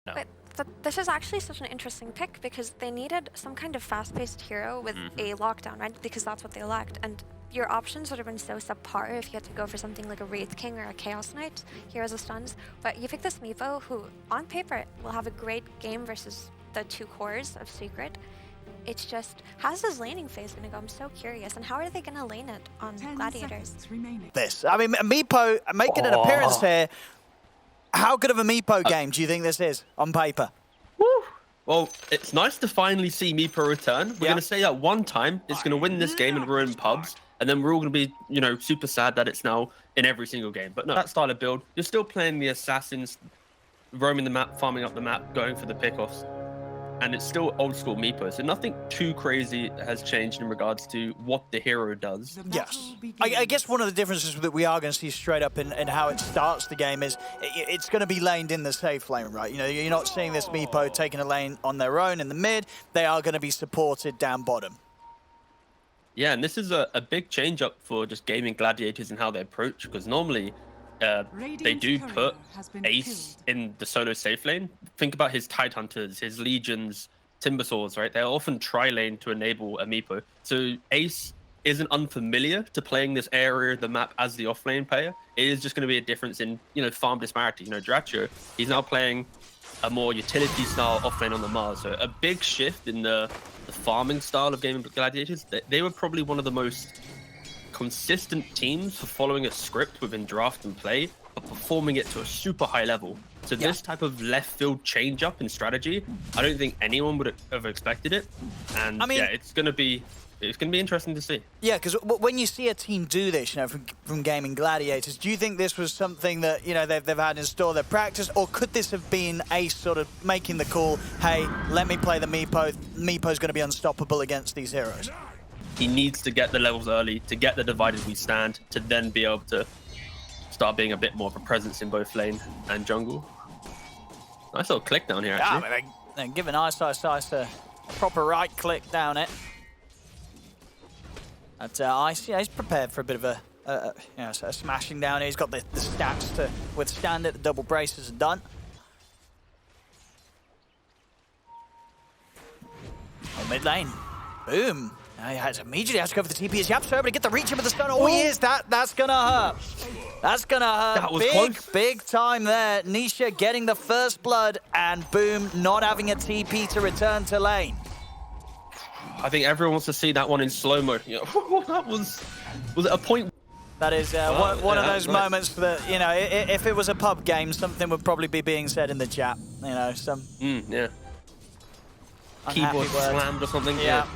No. But this is actually such an interesting pick because they needed some kind of fast-paced hero with a lockdown, right? Because that's what they lacked. And your options would have been so subpar if you had to go for something like a Wraith King or a Chaos Knight, heroes of stuns. But you pick this Meepo, who, on paper, will have a great game versus the two cores of Secret. It's just, how's his laning phase going to go? I'm so curious. And how are they going to lane it on Gladiators? This. I mean, Meepo making an appearance here. How good of a Meepo game do you think this is on paper? Woo. Well, it's nice to finally see Meepo return. We're going to say that one time it's going to win this game and ruin pubs. And then we're all going to be, you know, super sad that it's now in every single game. But no, that style of build, you're still playing the assassins, roaming the map, farming up the map, going for the pickoffs. And it's still old school Meepo, so nothing too crazy has changed in regards to what the hero does. Yes. I guess one of the differences that we are going to see straight up in how it starts the game is it's going to be laned in the safe lane, right? You know, you're not seeing this Meepo taking a lane on their own in the mid. They are going to be supported down bottom. Yeah, and this is a big change up for just gaming gladiators and how they approach, because normally they do put Ace in the solo safe lane. Think about his Tidehunters, his Legions, Timbersaws, right? They're often tri-lane to enable a Meepo. So Ace isn't unfamiliar to playing this area of the map as the offlane player. It is just going to be a difference in, you know, farm disparity. You know, Dratcho, he's now playing a more utility style offlane on the Mars. So a big shift in the farming style of gaming gladiators. They were probably one of the most consistent teams for following a script within draft and play, but performing it to a super high level. So this type of left field change up in strategy, I don't think anyone would have expected it. And I mean, yeah, it's gonna be interesting to see. Yeah, because when you see a team do this, you know, from gaming gladiators, do you think this was something that, you know, they've had in store, their practice, or could this have been Ace sort of making the call, hey, let me play the Meepo. Meepo's going to be unstoppable against these heroes? He needs to get the levels early to get the divided we stand, to then be able to start being a bit more of a presence in both lane and jungle. Nice little click down here, actually. Yeah, I mean, they're giving Ice a proper right click down it. But Ice, yeah, he's prepared for a bit of a smashing down here. He's got the stats to withstand it. The double braces are done. On mid lane. Boom. He immediately has to go for the TP as YapzOr, but to get the reach in with the stun. Oh, he is. That's going to hurt. That's going to hurt. That was close. Big time there. Nisha getting the first blood, and boom, not having a TP to return to lane. I think everyone wants to see that one in slow-mo. You know, that was it a point? That is one of those moments that, you know, if it was a pub game, something would probably be being said in the chat. You know, some yeah. Keyboard slammed or something. Yeah.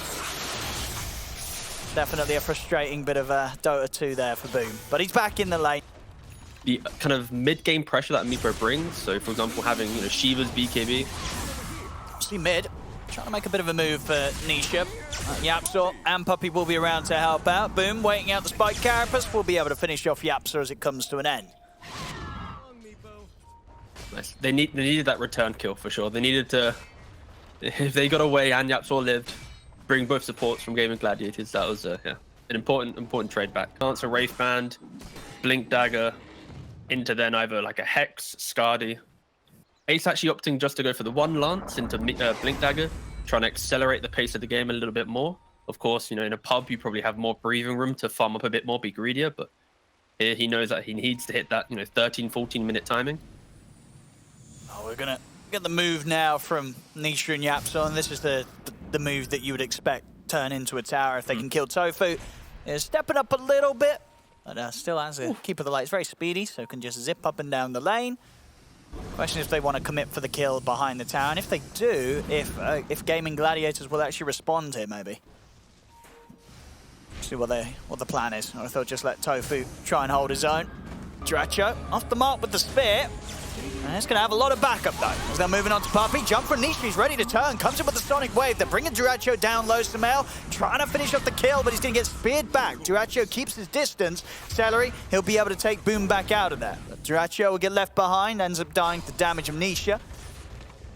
Definitely a frustrating bit of Dota 2 there for Boom. But he's back in the lane. The kind of mid-game pressure that Meepo brings. So, for example, having, you know, Shiva's BKB. See mid. Trying to make a bit of a move for Nisha. YapzOr and Puppey will be around to help out. Boom, waiting out the spike carapace. We'll be able to finish off YapzOr as it comes to an end. Nice. They needed that return kill for sure. They needed to, if they got away and YapzOr lived, bring both supports from Gaming Gladiators. That was an important trade back. Answer Wraith Band, Blink Dagger, into then either like a Hex, Skadi. Ace actually opting just to go for the one Lance into Blink Dagger, trying to accelerate the pace of the game a little bit more. Of course, you know, in a pub, you probably have more breathing room to farm up a bit more, be greedier, but here he knows that he needs to hit that, you know, 13, 14-minute timing. Oh, we're going to get the move now from Nisha and YapzOr, and this is the move that you would expect turn into a tower if they can kill Tofu. Stepping up a little bit, but still has a keep of the light. It's very speedy, so can just zip up and down the lane. Question is if they want to commit for the kill behind the tower, and if they do, if Gaming Gladiators will actually respond here, maybe. See what the plan is. I thought just let Tofu try and hold his own. Dratcho off the mark with the spear. And it's going to have a lot of backup, though. As they're moving on to Puppey. Jump from Nisha. He's ready to turn. Comes in with the Sonic Wave. They're bringing Dratcho down low. Samel trying to finish off the kill, but he's going to get speared back. Dratcho keeps his distance. Celery, he'll be able to take Boom back out of there. But Dratcho will get left behind. Ends up dying to the damage of Nisha.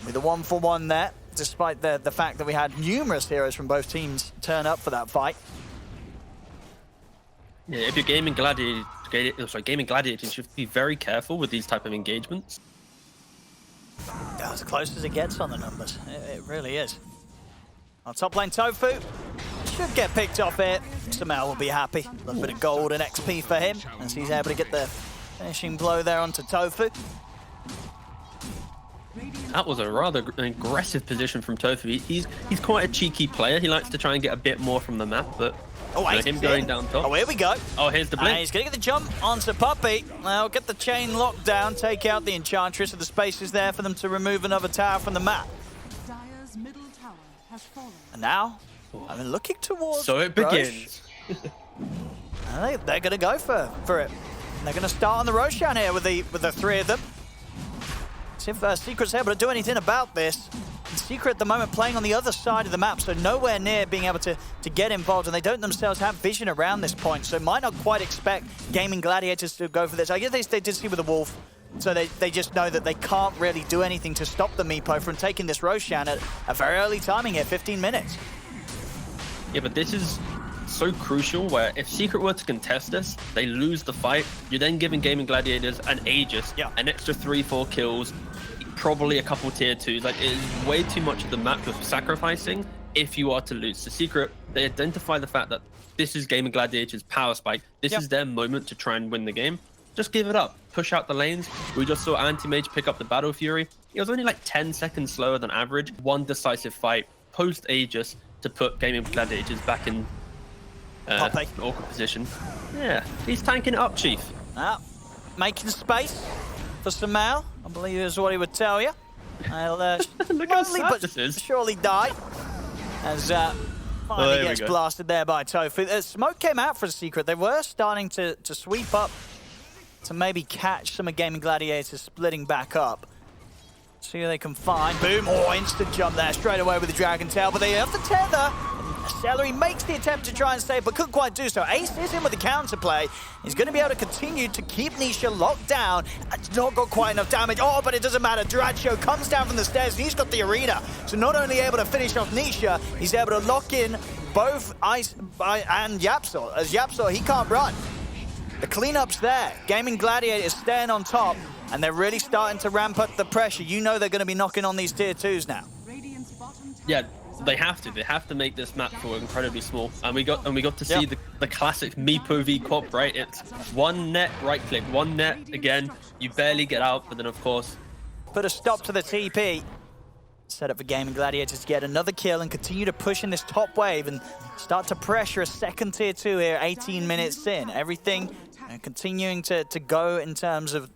With a 1-for-1 there, despite the fact that we had numerous heroes from both teams turn up for that fight. Yeah, if you're Gaming Gladiators, you should be very careful with these type of engagements. As close as it gets on the numbers. It really is. On top lane, Tofu should get picked off here. Samel will be happy. A little bit of gold and XP for him as he's able to get the finishing blow there onto Tofu. That was a rather aggressive position from Tofu. He's quite a cheeky player. He likes to try and get a bit more from the map, but him going down top. Oh, here we go. Oh, here's the blink. He's going to get the jump onto Puppey. Now get the chain locked down, take out the Enchantress, and the space is there for them to remove another tower from the map. Dire's middle tower has fallen. And now, looking towards So it begins. They're going to go for it. They're going to start on the Roshan here with the three of them. See if Secret's able to do anything about this. Secret at the moment playing on the other side of the map, so nowhere near being able to get involved, and they don't themselves have vision around this point, so might not quite expect Gaming Gladiators to go for this. I guess they did see with the Wolf, so they just know that they can't really do anything to stop the Meepo from taking this Roshan at a very early timing here, 15 minutes. Yeah, but this is so crucial where if Secret were to contest this, they lose the fight. You're then giving Gaming Gladiators an Aegis, an extra 3-4 kills, probably a couple tier 2s. Like, it is way too much of the map you're sacrificing if you are to lose. The Secret, they identify the fact that this is Gaming Gladiators' power spike. This is their moment to try and win the game. Just give it up. Push out the lanes. We just saw Anti-Mage pick up the Battle Fury. It was only like 10 seconds slower than average. One decisive fight post Aegis to put Gaming Gladiators back in awkward position. Yeah, he's tanking it up, Chief. Making space for Samel, I believe is what he would tell you. I'll Look how sad this is. Surely die as finally gets blasted there by Tofu. Smoke came out for a Secret. They were starting to sweep up to maybe catch some of Gaming Gladiators splitting back up. See who they can find. Boom! Oh, instant jump there straight away with the Dragon Tail, but they have the tether. Celery makes the attempt to try and save, but couldn't quite do so. Ace is in with the counterplay. He's going to be able to continue to keep Nisha locked down. It's not got quite enough damage. Oh, but it doesn't matter. Duracho comes down from the stairs, and he's got the arena. So not only able to finish off Nisha, he's able to lock in both Ice and Yapsor. As Yapsor, he can't run. The cleanup's there. Gaming Gladiators staying on top, and they're really starting to ramp up the pressure. You know they're going to be knocking on these tier 2s now. Yeah. They have to make this map feel incredibly small, and we got to see the classic Meepo v Quap, right? It's one net, right click, one net again. You barely get out, but then of course put a stop to the TP. Set up for Gaming Gladiators to get another kill and continue to push in this top wave and start to pressure a second tier 2 here. 18 minutes in, everything continuing to go in terms of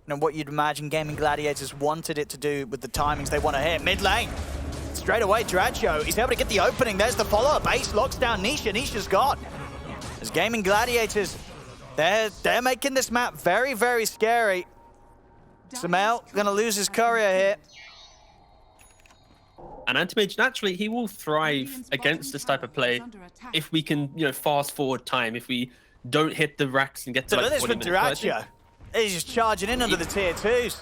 what you'd imagine Gaming Gladiators wanted it to do with the timings they want to hit. Mid lane. Straight away, Dracho, he's able to get the opening. There's the follow-up. Ace locks down Nisha. Nisha's gone. As Gaming Gladiators, they're making this map very, very scary. Samel going to lose his courier here. And Anti-Mage, naturally, he will thrive against this type of play if we can, fast forward time. If we don't hit the racks and get to like 40 minutes. Dracho. He's just charging in under the tier 2s.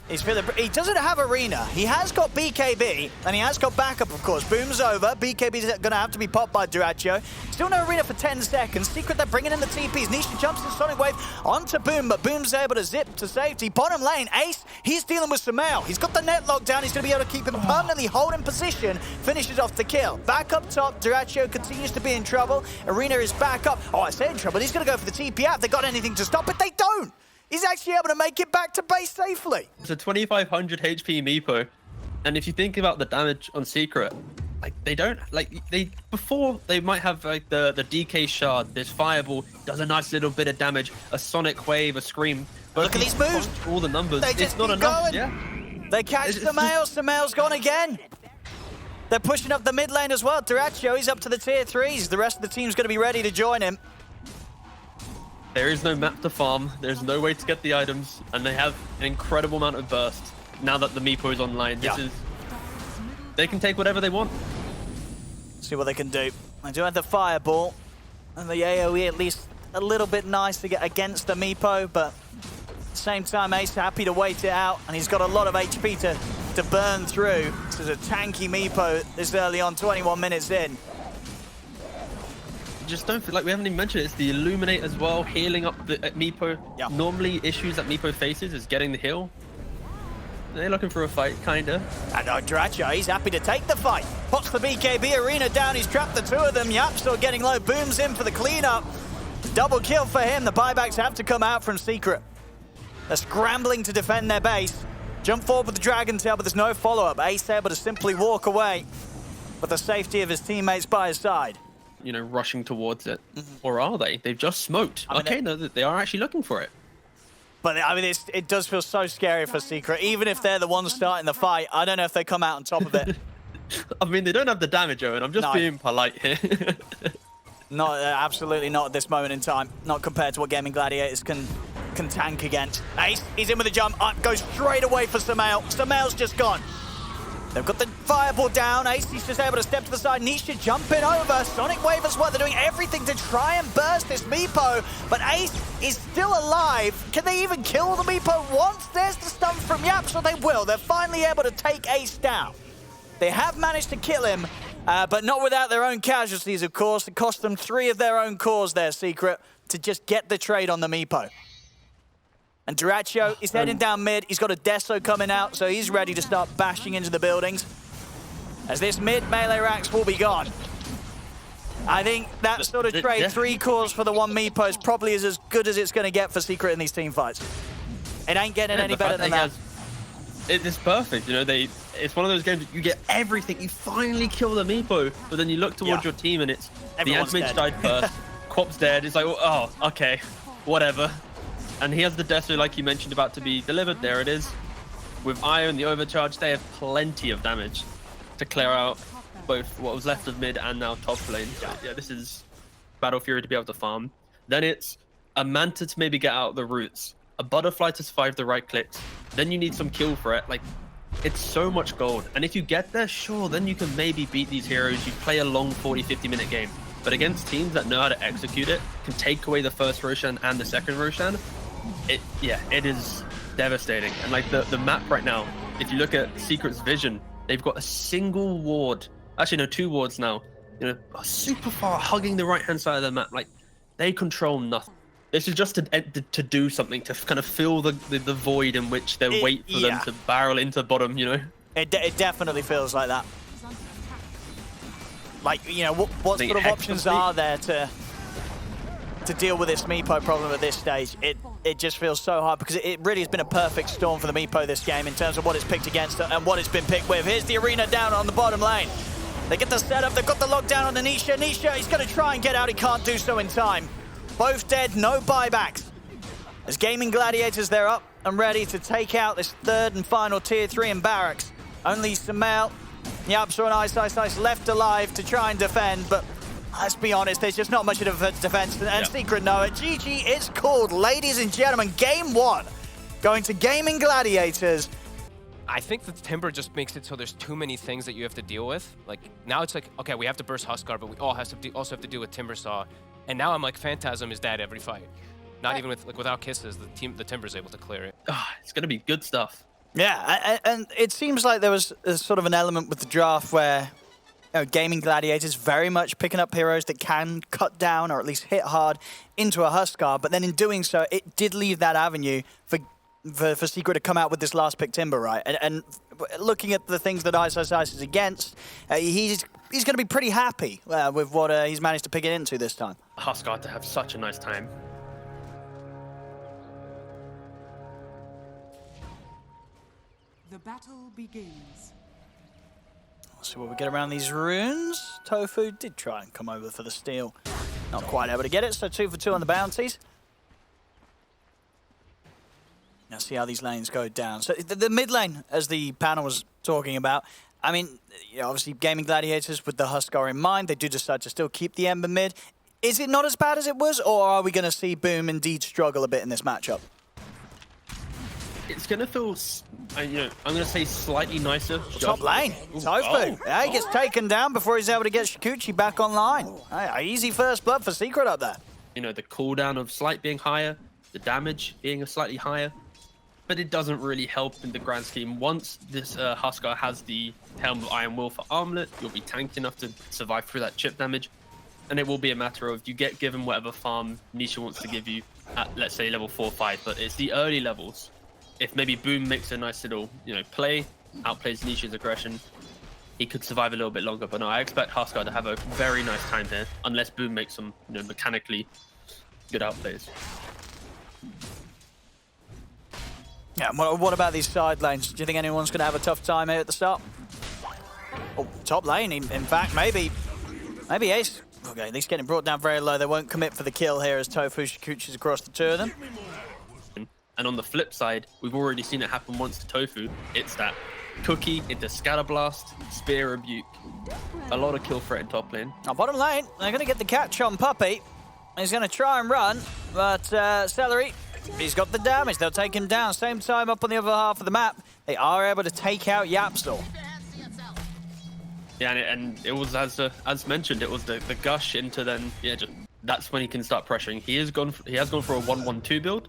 He doesn't have arena. He has got BKB, and he has got backup, of course. Boom's over. BKB's going to have to be popped by Duracho. Still no arena for 10 seconds. Secret, they're bringing in the TPs. Nisha jumps in Sonic Wave onto Boom, but Boom's able to zip to safety. Bottom lane, Ace, he's dealing with Samel. He's got the net locked down. He's going to be able to keep him permanently holding position. Finishes off the kill. Back up top, Duracho continues to be in trouble. Arena is back up. Oh, I said in trouble. He's going to go for the TP out. They got anything to stop it? They don't. He's actually able to make it back to base safely. It's a 2500 HP Meepo, and if you think about the damage on Secret, before they might have like the DK shard, this fireball does a nice little bit of damage, a sonic wave, a scream. But look at these moves. All the numbers, they just it's not enough. Going. Yeah. They catch Samel. Samel's gone again. They're pushing up the mid lane as well. Duracho, he's up to the tier 3s. The rest of the team's going to be ready to join him. There is no map to farm, there's no way to get the items, and they have an incredible amount of burst now that the Meepo is online. They can take whatever they want. See what they can do. They do have the fireball, and the AoE at least a little bit nice to get against the Meepo, but at the same time, Ace happy to wait it out, and he's got a lot of HP to burn through. This is a tanky Meepo this early on, 21 minutes in. Just don't feel like we haven't even mentioned it. It's the Illuminate as well, healing up the Meepo. Normally, issues that Meepo faces is getting the heal. They're looking for a fight, kinda. And Dracha, he's happy to take the fight. Pots the BKB arena down, he's trapped the two of them. Yapstor getting low, booms in for the cleanup. Double kill for him, the buybacks have to come out from Secret. They're scrambling to defend their base. Jump forward with the Dragon Tail, but there's no follow-up. Ace able to simply walk away with the safety of his teammates by his side. You know, rushing towards it. Or are they? They've just smoked. I mean, okay, no, they are actually looking for it. But I mean, it does feel so scary for Secret. Even if they're the ones starting the fight, I don't know if they come out on top of it. I mean, they don't have the damage, Owen. I'm just being polite here. Not, absolutely not at this moment in time. Not compared to what Gaming Gladiators can tank against. Ace, he's in with a jump. Goes straight away for Samael. Samael's just gone. They've got the fireball down. Ace, he's just able to step to the side. Nisha jumping over. Sonic Wave as well. They're doing everything to try and burst this Meepo. But Ace is still alive. Can they even kill the Meepo once? There's the stun from Yap, so they will. They're finally able to take Ace down. They have managed to kill him, but not without their own casualties, of course. It cost them 3 of their own cores there, Secret, to just get the trade on the Meepo. And Duracio is heading down mid. He's got a Deso coming out, so he's ready to start bashing into the buildings. As this mid melee racks will be gone. I think that sort of trade, 3 cores for the 1 Meepo, is probably as good as it's going to get for Secret in these team fights. It ain't getting any better than that. It's perfect, you know, it's one of those games that you get everything, you finally kill the Meepo, but then you look towards your team and it's Everyone's the Antimage died first, Quop's dead, it's like, oh, okay, whatever. And he has the Deso, like you mentioned, about to be delivered. There it is. With Iron, the overcharge, they have plenty of damage to clear out both what was left of mid and now top lane. So, yeah, this is Battle Fury to be able to farm. Then it's a Manta to maybe get out the roots, a Butterfly to survive the right clicks. Then you need some kill threat. Like, it's so much gold. And if you get there, sure, then you can maybe beat these heroes. You play a long 40-50 minute game. But against teams that know how to execute it, can take away the first Roshan and the second Roshan, it is devastating. And like the map right now, if you look at Secret's vision, they've got a single ward, actually no, 2 wards now, you know, super far hugging the right hand side of the map. Like, they control nothing. This is just to do something, to kind of fill the void in which they wait for them to barrel into bottom, you know. It definitely feels like that. Like, you know, what sort of options are there to deal with this Meepo problem at this stage? It just feels so hard, because it really has been a perfect storm for the Meepo this game in terms of what it's picked against and what it's been picked with. Here's the arena down on the bottom lane. They get the setup, they've got the lockdown on the Nisha. Nisha, he's going to try and get out, he can't do so in time. Both dead, no buybacks. As Gaming Gladiators, they're up and ready to take out this 3rd and final tier 3 in barracks. Only Samael, Yapsor and Ice left alive to try and defend, but let's be honest, there's just not much of a defense, and Secret know it. GG, it's called, ladies and gentlemen. Game 1 going to Gaming Gladiators. I think that Timber just makes it so there's too many things that you have to deal with. Like, now it's like, okay, we have to burst Huskar, but we also have to deal with Timber Saw. And now I'm like, Phantasm is dead every fight. Not even with, like, without kisses, the Timber's able to clear it. It's gonna be good stuff. Yeah, and it seems like there was sort of an element with the draft where, you know, Gaming Gladiators very much picking up heroes that can cut down or at least hit hard into a Huskar, but then in doing so, it did leave that avenue for Secret to come out with this last pick Timber, right? And looking at the things that Ice is against, he's going to be pretty happy with what he's managed to pick it into this time. Huskar to have such a nice time. The battle begins. Let's see what we get around these runes. Tofu did try and come over for the steal. Not quite able to get it, so 2 for 2 on the bounties. Now see how these lanes go down. So the mid lane, as the panel was talking about, I mean, you know, obviously Gaming Gladiators with the Huskar in mind, they do decide to still keep the Ember mid. Is it not as bad as it was, or are we going to see Boom indeed struggle a bit in this matchup? It's going to feel, you know, I'm going to say slightly nicer. Top lane, Tofu. Yeah, he gets taken down before he's able to get Shikuchi back online. Easy first blood for Secret up there. You know, the cooldown of Slight being higher, the damage being slightly higher, but it doesn't really help in the grand scheme. Once this Huskar has the Helm of Iron Will for Armlet, you'll be tanked enough to survive through that chip damage, and it will be a matter of you get given whatever farm Nisha wants to give you at, let's say, level 4 or 5, but it's the early levels if maybe Boom makes a nice little, play, outplays Nisha's aggression, he could survive a little bit longer. But no, I expect Huskar to have a very nice time here, unless Boom makes some, mechanically good outplays. Yeah, what about these side lanes? Do you think anyone's going to have a tough time here at the start? Oh, top lane, in fact, maybe Ace. Okay, at least getting brought down very low. They won't commit for the kill here as Tofu shoots across the two of them. And on the flip side, we've already seen it happen once to Tofu. It's that cookie into Scatterblast, Spear Rebuke. A lot of kill threat in top lane. Now, bottom lane, they're going to get the catch on Puppey. He's going to try and run, but Celery, he's got the damage. They'll take him down. Same time up on the other half of the map. They are able to take out Yapstor. Yeah, and it was, as mentioned, it was the gush into then, that's when he can start pressuring. He has gone for a 1-1-2 build.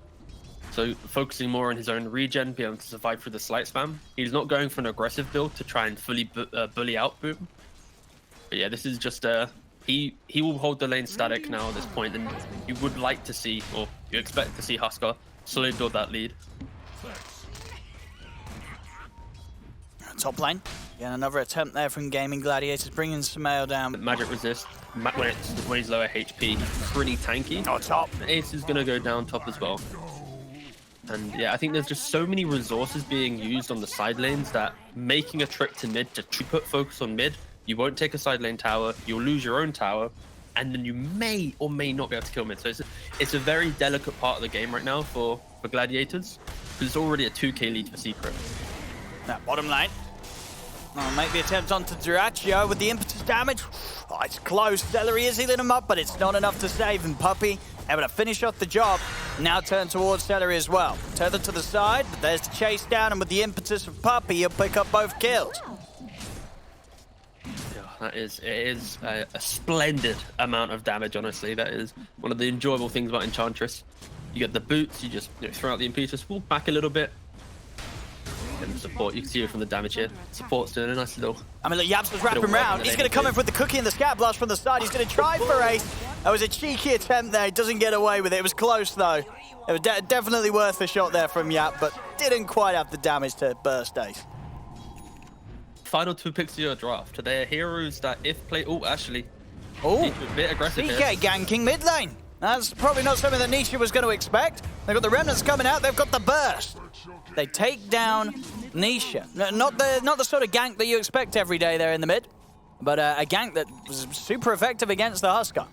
So focusing more on his own regen, be able to survive through the slight spam. He's not going for an aggressive build to try and fully bully out Boom. But yeah, this is just he will hold the lane static now at this point, and you would like to see, or you expect to see Huskar slowly build that lead. Top lane. Again, another attempt there from Gaming Gladiators, bringing Sumail down. Magic resist, when he's lower HP, pretty tanky. Oh, top. Ace is going to go down top as well. And yeah, I think there's just so many resources being used on the side lanes that making a trip to mid to put focus on mid, you won't take a side lane tower, you'll lose your own tower, and then you may or may not be able to kill mid. So it's a very delicate part of the game right now for Gladiators, because it's already a 2k lead for Secret. Now, bottom lane. Oh, make the attempt onto Duraccio with the impetus damage. Oh, it's close. Celery is healing him up, but it's not enough to save him. Puppey able to finish off the job. Now turn towards Celery as well. Tethered to the side, but there's the chase down, and with the impetus of Puppey, he'll pick up both kills. Yeah, it is a splendid amount of damage, honestly. That is one of the enjoyable things about Enchantress. You get the boots, you just throw out the impetus, walk back a little bit. And the support, you can see it from the damage here. Support's doing a nice little... I mean, look, Yapstor's wrapping around. He's going to come in with the cookie and the scat blast from the side. He's going to try for Ace. That was a cheeky attempt there. He doesn't get away with it. It was close, though. It was definitely worth a shot there from Yap, but didn't quite have the damage to burst Ace. Final 2 picks of your draft. They are heroes that if play... Oh, actually. Oh, a bit aggressive here. CK ganking mid lane. That's probably not something that Nisha was going to expect. They've got the remnants coming out. They've got the burst. They take down Nisha. Not the sort of gank that you expect every day there in the mid, but a gank that was super effective against the Huskar.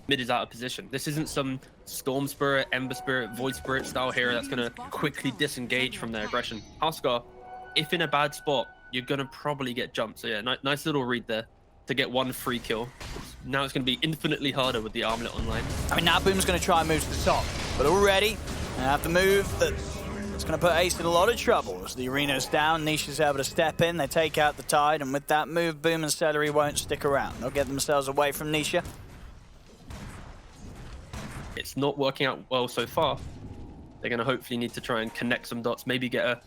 Mid is out of position. This isn't some Storm Spirit, Ember Spirit, Void Spirit style hero that's going to quickly disengage from their aggression. Huskar, if in a bad spot, you're going to probably get jumped. So yeah, nice little read there to get one free kill. Now it's going to be infinitely harder with the armlet online. I mean, now Boom's going to try and move to the top, but already they have the move that's going to put Ace in a lot of trouble. As the arena's down, Nisha's able to step in, they take out the tide, and with that move, Boom and Celery won't stick around. They'll get themselves away from Nisha. It's not working out well so far. They're going to hopefully need to try and connect some dots, maybe get a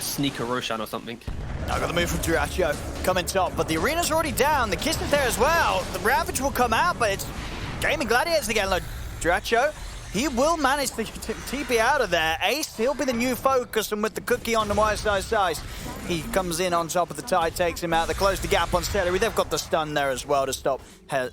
sneaker Roshan or something. Now got the move from Duraccio. Coming top, but the arena's already down. The kiss is there as well. The Ravage will come out, but it's Gaming Gladiators again. Look, Duraccio, he will manage to TP out of there. Ace, he'll be the new focus, and with the cookie on the wide side, he comes in on top of the tide, takes him out. They close the gap on Celery. They've got the stun there as well to stop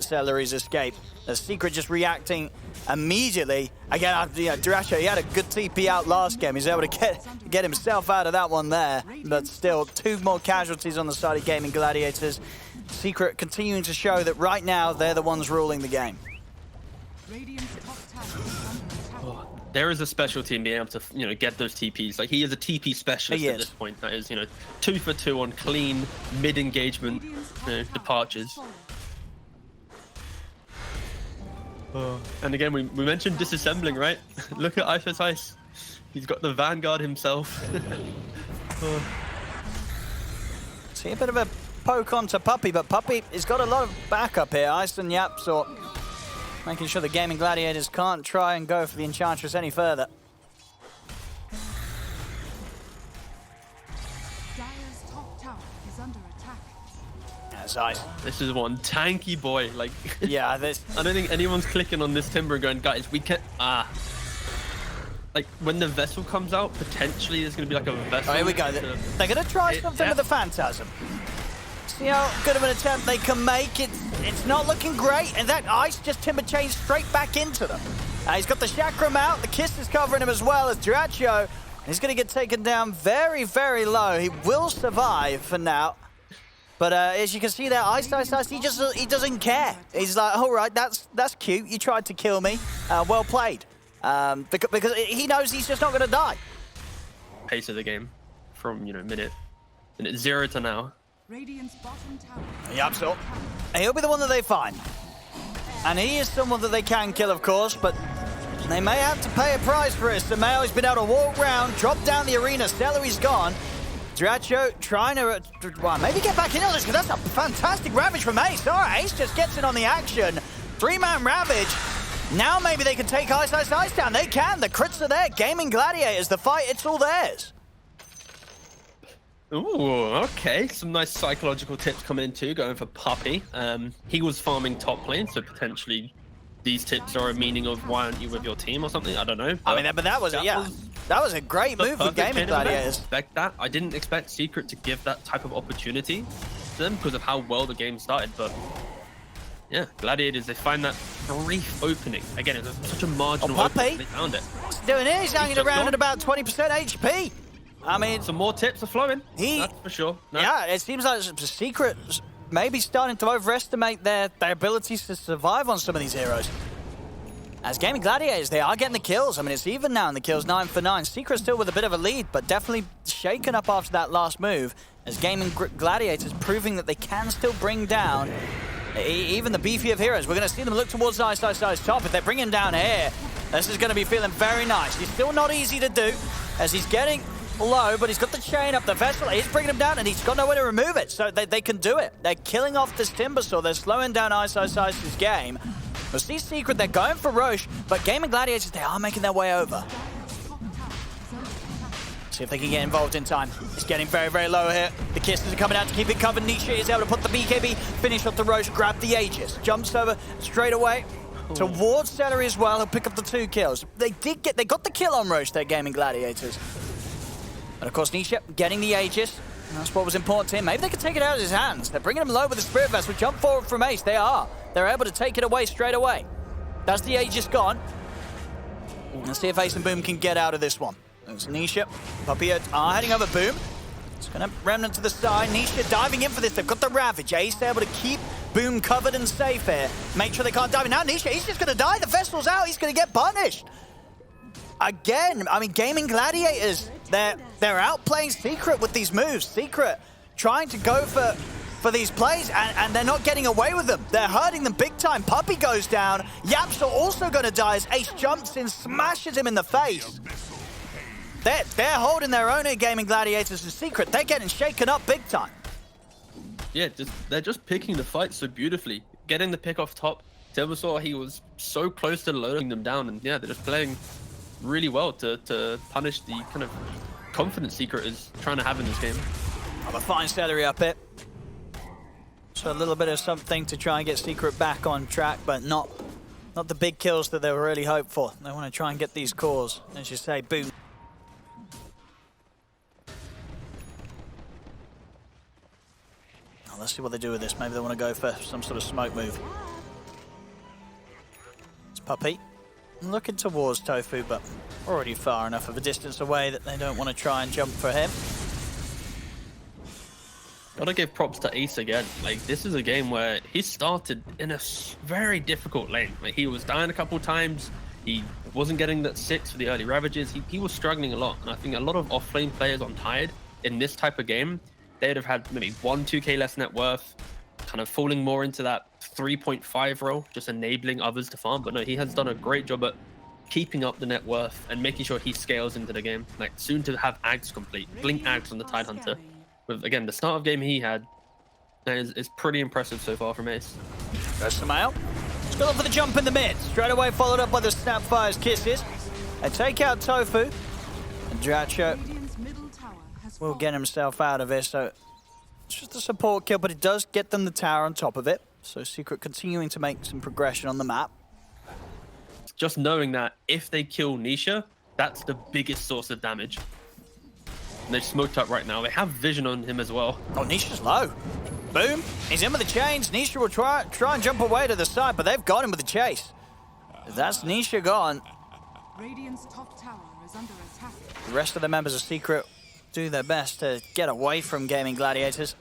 Celery's escape. The Secret just reacting immediately. Again, Duraccio, he had a good TP out last game. He's able to get himself out of that one there. But still, 2 more casualties on the side of Gaming Gladiators. Secret continuing to show that right now they're the ones ruling the game. There is a specialty in being able to, get those TPs. Like, he is a TP specialist at this point. That is, 2 for 2 on clean mid-engagement departures. And again, we mentioned disassembling, right? Look at Ice. He's got the Vanguard himself. See a bit of a poke onto Puppey, but Puppey has got a lot of backup here. Ice and Yapsor making sure the Gaming Gladiators can't try and go for the Enchantress any further. Dire's top tower is under attack. That's Ice. This is one tanky boy. Like, Yeah, this. I don't think anyone's clicking on this Timber and going, guys, we can. like when the vessel comes out, potentially there's going to be like a vessel. Oh, here we go. They're going to try something with the Phantasm. See how good of an attempt they can make. It's not looking great, and that ice just timber chains straight back into them. He's got the Chakram out. The Kiss is covering him as well as Duracho. He's going to get taken down very, very low. He will survive for now. But as you can see there, Ice, he doesn't care. He's like, all right, that's cute. You tried to kill me. Well played. Because he knows he's just not going to die. Pace of the game from, minute 0 to now. Radiant's bottom tower. Yep, he'll be the one that they find. And he is someone that they can kill, of course, but they may have to pay a price for it. Sameo has been able to walk round, drop down the arena. Celery's gone. Duracho trying to well, maybe get back in on this, because that's a fantastic Ravage from Ace. All right, Ace just gets in on the action. 3-man Ravage. Now maybe they can take Ice down. They can. The crits are there. Gaming Gladiators, the fight, it's all theirs. Ooh, okay. Some nice psychological tips coming in too, going for Puppy. He was farming top lane, so potentially these tips are a meaning of why aren't you with your team or something? I don't know. I mean, but that was a great move with Gaming Gladiators. Expect that. I didn't expect Secret to give that type of opportunity to them because of how well the game started, but yeah, Gladiators, they find that brief opening. Again, it was such a marginal opening. They found it. What's he doing here? He's hanging around at about 20% HP. I mean, some more tips are flowing. That's for sure. No. Yeah, it seems like Secret maybe starting to overestimate their abilities to survive on some of these heroes. As Gaming Gladiators, they are getting the kills. I mean, it's even now in the kills, 9 for 9. Secret still with a bit of a lead, but definitely shaken up after that last move. As Gaming Gladiators proving that they can still bring down even the beefy of heroes. We're going to see them look towards Ice top. If they bring him down here, this is going to be feeling very nice. He's still not easy to do as he's getting low, but he's got the chain up. The vessel is bringing him down, and he's got nowhere to remove it, so they can do it. They're killing off this Timbersaw. They're slowing down Ice's game. We'll see Secret, they're going for Roche, but Gaming Gladiators, they are making their way over. See if they can get involved in time. It's getting very, very low here. The Kisses are coming out to keep it covered. Nisha is able to put the BKB, finish off the Roche, grab the Aegis. Jumps over straight away towards Celery as well. He'll pick up the 2 kills. They got the kill on Roche, their Gaming Gladiators. And of course, Nisha getting the Aegis. And that's what was important to him. Maybe they could take it out of his hands. They're bringing him low with the Spirit Vessel. Jump forward from Ace. They are. They're able to take it away straight away. That's the Aegis gone. Let's see if Ace and Boom can get out of this one. There's Nisha. Puppy heading over Boom. It's going to remnant to the side. Nisha diving in for this. They've got the Ravage. Ace able to keep Boom covered and safe here. Make sure they can't dive in. Now Nisha, he's just going to die. The Vessel's out. He's going to get punished. Again, I mean, Gaming Gladiators, they're outplaying Secret with these moves. Secret trying to go for these plays, and they're not getting away with them. They're hurting them big time. Puppy goes down. Yap's also going to die as Ace jumps in, smashes him in the face. They're holding their own here, Gaming Gladiators and Secret. They're getting shaken up big time. Yeah, they're just picking the fight so beautifully. Getting the pick off top. Timbersaw, he was so close to loading them down, and yeah, they're just playing really well to punish the kind of confidence Secret is trying to have in this game. I'm a fine Celery up it. So a little bit of something to try and get Secret back on track, but not the big kills that they were really hoped for. They want to try and get these cores. As you say, Boom. Now, let's see what they do with this. Maybe they want to go for some sort of smoke move. It's Puppy. Looking towards Tofu, but already far enough of a distance away that they don't want to try and jump for him. Gotta give props to Ace again. Like, this is a game where he started in a very difficult lane. Like, he was dying a couple times. He wasn't getting that 6 for the early Ravages. He was struggling a lot. And I think a lot of off-lane players on Tide in this type of game, they'd have had maybe 1-2k less net worth, kind of falling more into that 3.5 role, just enabling others to farm. But no, he has done a great job at keeping up the net worth and making sure he scales into the game. Like, soon to have Ags complete, Blink Ags on the Tidehunter. With, again, the start of game he had is pretty impressive so far from Ace. Goes to Mail. He's got for the jump in the mid. Straight away followed up by the Snapfire's Kisses. They take out Tofu. And Dracho will get himself out of it. So it's just a support kill, but it does get them the tower on top of it. So Secret continuing to make some progression on the map. Just knowing that if they kill Nisha, That's the biggest source of damage. And they've smoked up right now. They have vision on him as well. Oh, Nisha's low. Boom. He's in with the chains. Nisha will try and jump away to the side, but they've got him with the chase. That's Nisha gone. Radiant's top tower is under attack. The rest of the members of Secret do their best to get away from Gaming Gladiators.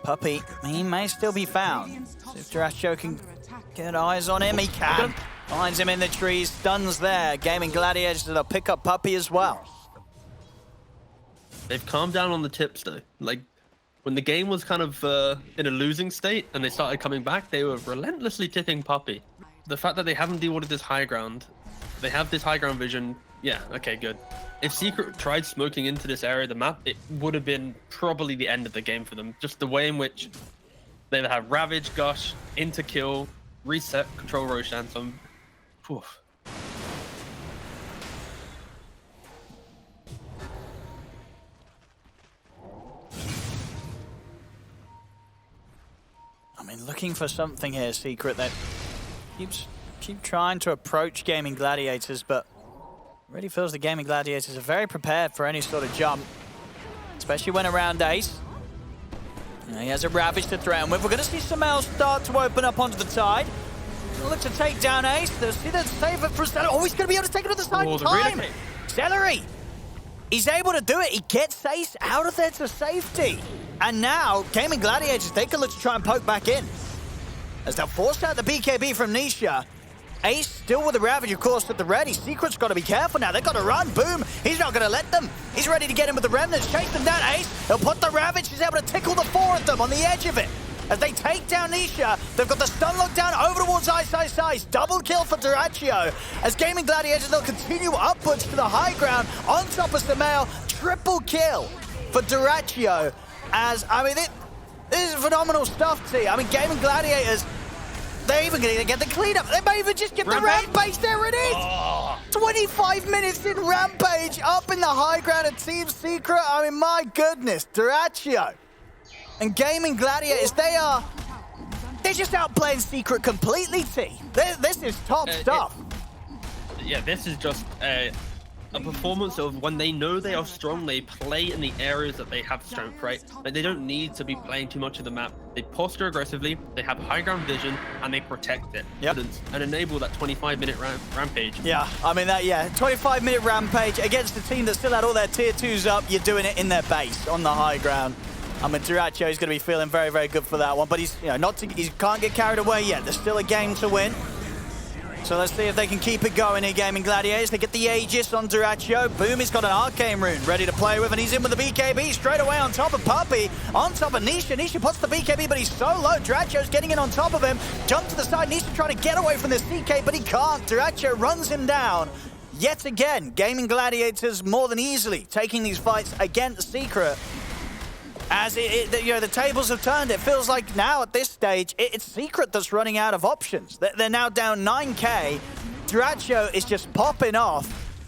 Puppey, he may still be found. So if Duracho can get eyes on him, he can. Finds him in the trees, stuns there. Gaming Gladiators, they'll pick up Puppey as well. They've calmed down on the tips though. Like, when the game was kind of in a losing state and they started coming back, they were relentlessly tipping Puppey. The fact that they haven't dewatered this high ground, they have this high ground vision, yeah, okay, good. If Secret tried smoking into this area of the map, it would have been probably the end of the game for them. Just the way in which they have Ravage, Gush, into kill, reset, control Roshan, so whew. I mean, looking for something here, Secret, that keep trying to approach Gaming Gladiators, but really feels the Gaming Gladiators are very prepared for any sort of jump, especially when around Ace. You know, he has a Ravage to threaten with. We're going to see Samel start to open up onto the tide. He'll look to take down Ace. They'll see that save it for Celery. Oh, he's going to be able to take it to the side in time. Celery! He's able to do it. He gets Ace out of there to safety. And now, Gaming Gladiators, they can look to try and poke back in. As they'll force out the BKB from Nisha. Ace still with the Ravage, of course, at the ready. Secret's got to be careful now. They've got to run. Boom. He's not going to let them. He's ready to get in with the Remnants. Chase them down. Ace, they'll put the Ravage. He's able to tickle the four of them on the edge of it. As they take down Nisha, they've got the stun lock down over towards Ice. Double kill for Duracho. As Gaming Gladiators, they'll continue upwards to the high ground on top of Samel. Triple kill for Duracho. As, I mean, this is phenomenal stuff, T. I mean, Gaming Gladiators, they're even going to get the cleanup. They may even just get the Rampage. There it is. Oh. 25 minutes in Rampage, up in the high ground of Team Secret. I mean, my goodness, Duracho and Gaming Gladiators, they're just outplaying Secret completely, T. This is top stuff. Yeah, this is just a performance of when they know they are strong, they play in the areas that they have strength, right? Like, they don't need to be playing too much of the map. They posture aggressively, they have high ground vision, and they protect it. Yep. And enable that 25-minute rampage. Yeah, I mean, 25-minute rampage against a team that still had all their tier 2s up. You're doing it in their base, on the high ground. I mean, Duracho is going to be feeling very, very good for that one, but he can't get carried away yet. There's still a game to win. So let's see if they can keep it going here, Gaming Gladiators. They get the Aegis on Duracho. Boom, he's got an Arcane Rune ready to play with, and he's in with the BKB straight away on top of Puppey, on top of Nisha. Nisha puts the BKB, but he's so low. Duracho's getting in on top of him. Jump to the side. Nisha trying to get away from this CK, but he can't. Duracho runs him down. Yet again, Gaming Gladiators more than easily taking these fights against Secret. As the tables have turned, it feels like now at this stage, it's Secret that's running out of options. They're now down 9k. Duracho is just popping off.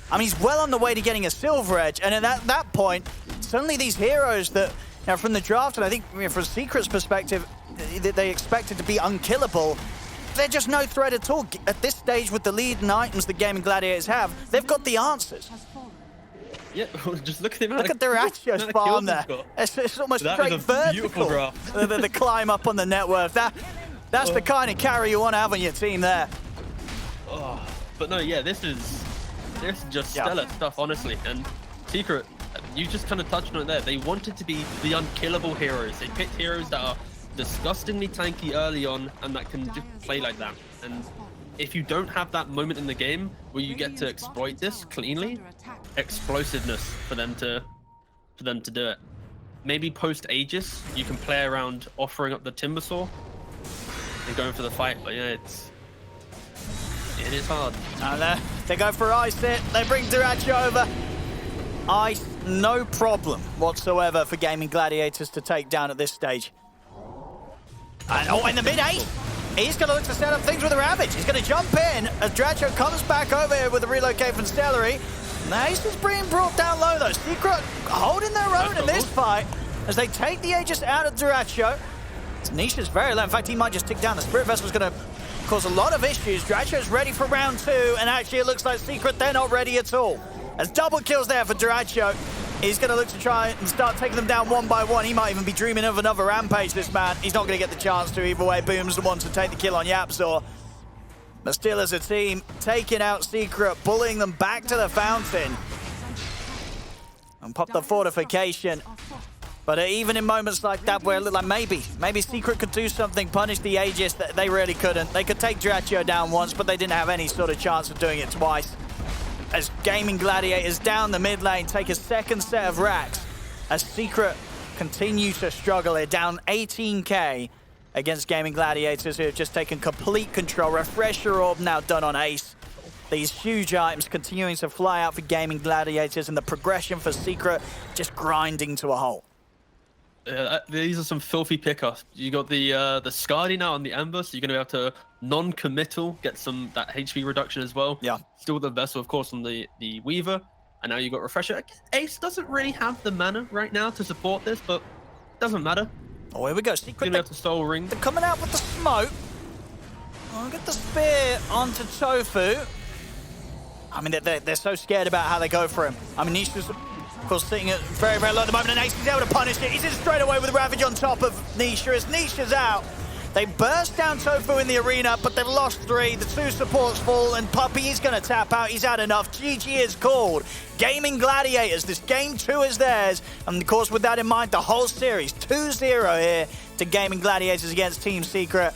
I mean, he's well on the way to getting a Silver Edge. And at that point, suddenly these heroes that, from the draft, and I think from Secret's perspective, they expected to be unkillable. They're just no threat at all. At this stage, with the lead and items the Gaming Gladiators have, they've got the answers. Yeah, just look at him. Look at Duracho's farm there. It's almost straight vertical. The climb up on the net worth. That's the kind of carry you want to have on your team there. Oh, but no, yeah, this is just stellar stuff, honestly. And Secret, you just kind of touched on it there. They wanted to be the unkillable heroes. They picked heroes that are disgustingly tanky early on and that can just play like that. And if you don't have that moment in the game where you get to exploit this cleanly, explosiveness for them to do it. Maybe post Aegis, you can play around offering up the Timbersaw and going for the fight, but yeah, it is hard. And they go for Ice it. They bring Duracho over. Ice, no problem whatsoever for Gaming Gladiators to take down at this stage. And in the mid-8, he's going to look to set up things with a Ravage. He's going to jump in as Duracho comes back over here with a relocate from Celery. Ace is being brought down low though. Secret holding their own in this fight as they take the Aegis out of Duracho. Nisha's very low. In fact, he might just tick down. The Spirit Vessel's going to cause a lot of issues. Dracho's ready for round 2, and actually it looks like Secret, they're not ready at all. As double kills there for Dracho. He's going to look to try and start taking them down one by one. He might even be dreaming of another rampage, this man. He's not going to get the chance to either way. Boom's the one to take the kill on Yapzor. But still as a team, taking out Secret, bullying them back to the fountain. And pop the fortification. But even in moments like that where it looked like maybe Secret could do something, punish the Aegis, they really couldn't. They could take Dracho down once, but they didn't have any sort of chance of doing it twice. As Gaming Gladiators down the mid lane take a second set of racks as Secret continue to struggle here, down 18k against Gaming Gladiators, who have just taken complete control. Refresher Orb now done on Ace. These huge items continuing to fly out for Gaming Gladiators, and the progression for Secret just grinding to a halt. These are some filthy pickups. You got the Skadi now on the Ember, so you're going to be able to non-committal get that HP reduction as well. Yeah. Still the Vessel, of course, on the Weaver, and now you got Refresher. Ace doesn't really have the mana right now to support this, but doesn't matter. Oh, here we go. Secret, Going to have to Soul Ring. they're coming out with the smoke. Oh, get the spear onto Tofu. I mean, they're so scared about how they go for him. I mean, Nisha's, of course, sitting at very, very low at the moment, and Ace is able to punish it. He's in straight away with Ravage on top of Nisha. As Nisha's out, they burst down Tofu in the arena, but they've lost 3. The 2 supports fall, and Puppey is going to tap out. He's had enough. GG is called. Gaming Gladiators, this game 2 is theirs. And of course, with that in mind, the whole series, 2-0 here to Gaming Gladiators against Team Secret.